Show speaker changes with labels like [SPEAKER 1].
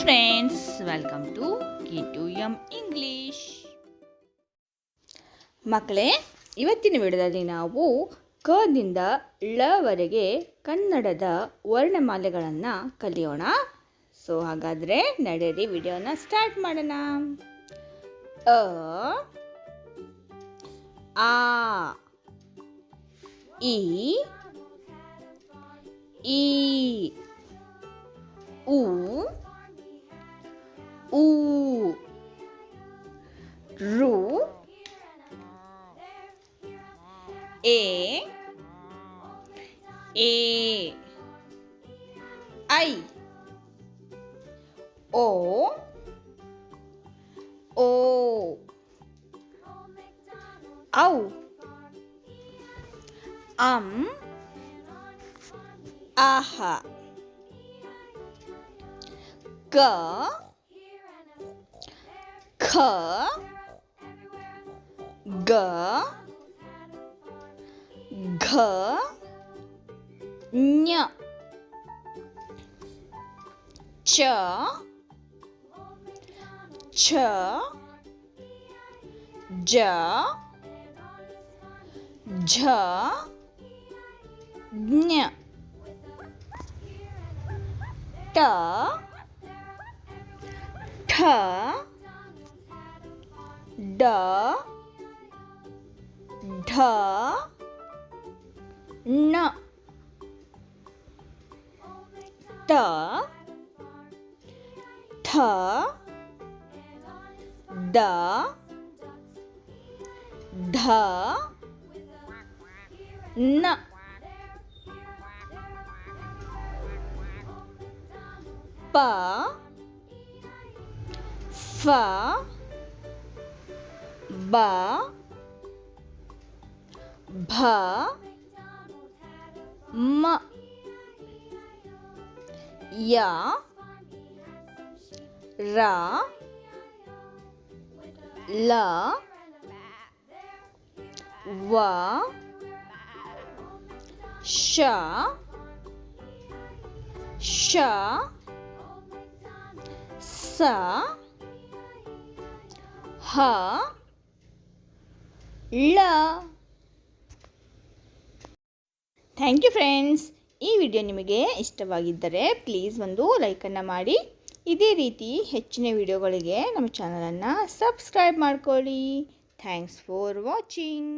[SPEAKER 1] Friends, welcome to K2M English. ಮಕ್ಕಳೇ, ಇವತ್ತಿನ ವಿಡಿಯೋದಲ್ಲಿ ನಾವು ಕದಿಂದ ಳವರೆಗೆ ಕನ್ನಡದ ವರ್ಣಮಾಲೆಗಳನ್ನು ಕಲಿಯೋಣ. ಸೊ ಹಾಗಾದರೆ ನಡೆಯಿರಿ ವಿಡಿಯೋನ ಸ್ಟಾರ್ಟ್ ಮಾಡೋಣ. ಅ ಆ ಈ ಈ ಉ ಊ ರು ಎ ಐ ಓ ಔ ಆಹ ಗ ಖ ಗ ಘ ಞ ಚ ಛ ಜ ಝ ಞ ಟ ಠ ಡ ಢ ಣ ತ ಥ ದ ಧ ನ ಪ ಫ ಬ ಭ ಮ ಯ ರ ಲ ವ ಶ ಶ ಸ ಹ ಳ. Thank you friends. ಈ ವಿಡಿಯೋ ನಿಮಗೆ ಇಷ್ಟವಾಗಿದ್ದರೆ ಪ್ಲೀಸ್ ಒಂದು ಲೈಕನ್ನು ಮಾಡಿ. ಇದೇ ರೀತಿ ಹೆಚ್ಚಿನ ವಿಡಿಯೋಗಳಿಗೆ ನಮ್ಮ ಚಾನಲನ್ನು ಸಬ್ಸ್ಕ್ರೈಬ್ ಮಾಡ್ಕೊಳ್ಳಿ. Thanks for watching.